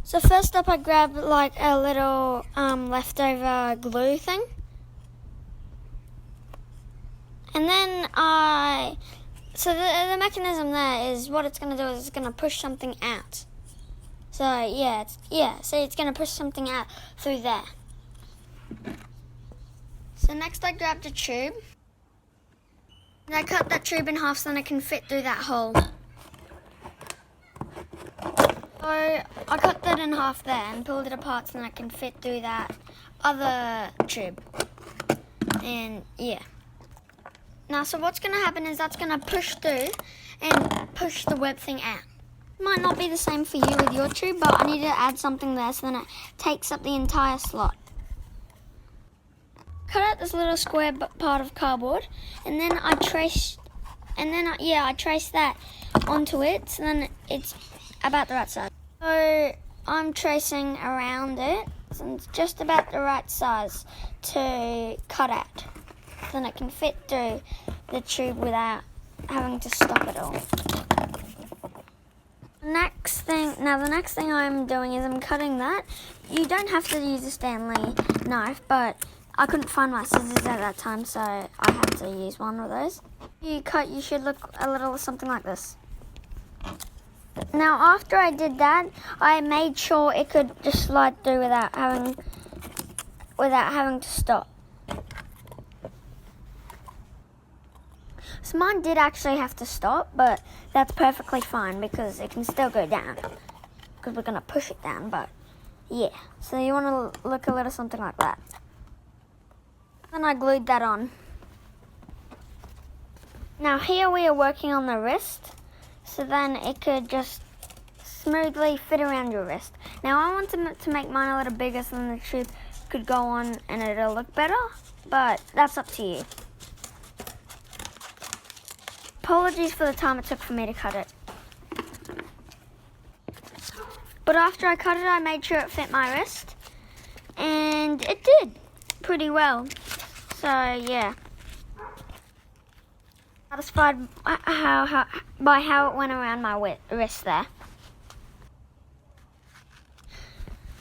So first up, I grabbed like a little leftover glue thing. And then so the mechanism there is what it's going to do is it's going to push something out. So so it's going to push something out through there. So next I grabbed a tube. And I cut that tube in half so then it can fit through that hole. So I cut that in half there and pulled it apart so then I can fit through that other tube. And yeah. Now so what's going to happen is that's going to push through and push the web thing out. It might not be the same for you with your tube, but I need to add something there so then it takes up the entire slot. Cut out this little square part of cardboard, and then I traced that onto it, so then it's about the right size. So I'm tracing around it, so it's just about the right size to cut out, so then it can fit through the tube without having to stop it all. The next thing I'm doing is I'm cutting that. You don't have to use a Stanley knife, but I couldn't find my scissors at that time, so I had to use one of those. You should look a little something like this. Now, after I did that, I made sure it could just slide through without having to stop. So mine did actually have to stop, but that's perfectly fine because it can still go down. Because we're going to push it down, but yeah. So you want to look a little something like that. Then I glued that on. Now here we are working on the wrist, so then it could just smoothly fit around your wrist. Now I want to make mine a little bigger so then the tube could go on and it'll look better, but that's up to you. Apologies for the time it took for me to cut it. But after I cut it, I made sure it fit my wrist, and it did pretty well. So yeah, satisfied by how it went around my wrist there.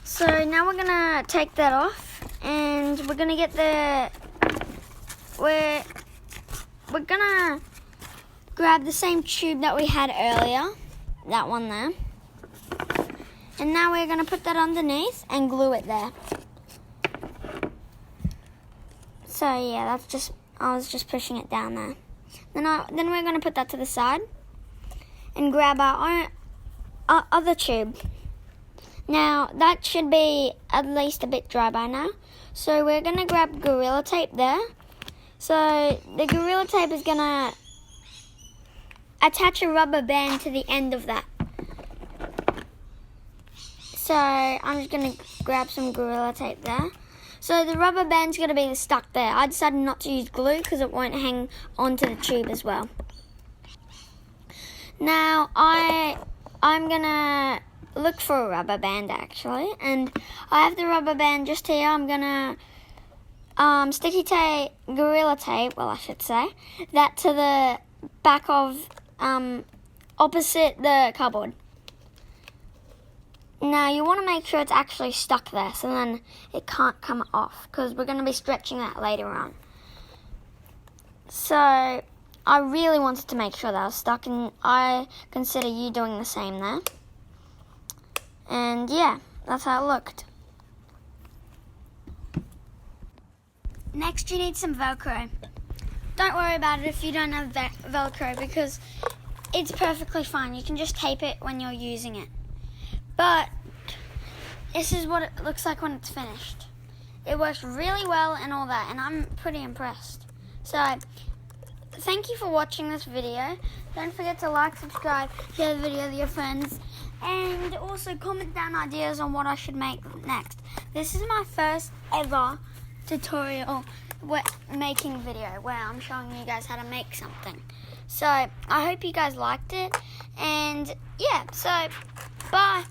So now we're gonna take that off, and we're gonna get we're gonna grab the same tube that we had earlier, that one there, and now we're gonna put that underneath and glue it there. So yeah, I was just pushing it down there. Then we're going to put that to the side and grab our other tube. Now that should be at least a bit dry by now. So we're going to grab Gorilla Tape there. So the Gorilla Tape is going to attach a rubber band to the end of that. So I'm just going to grab some Gorilla Tape there. So the rubber band's going to be stuck there. I decided not to use glue because it won't hang onto the tube as well. Now I'm going to look for a rubber band actually. And I have the rubber band just here. I'm going to sticky tape, Gorilla Tape, well I should say, that to the back of opposite the cardboard. Now you want to make sure it's actually stuck there so then it can't come off because we're going to be stretching that later on. So I really wanted to make sure that was stuck, and I consider you doing the same there. And yeah, that's how it looked. Next you need some Velcro. Don't worry about it if you don't have Velcro because it's perfectly fine. You can just tape it when you're using it. But this is what it looks like when it's finished. It works really well and all that, and I'm pretty impressed. So, thank you for watching this video. Don't forget to like, subscribe, share the video with your friends, and also comment down ideas on what I should make next. This is my first ever tutorial making video where I'm showing you guys how to make something. So, I hope you guys liked it, and yeah, so, bye.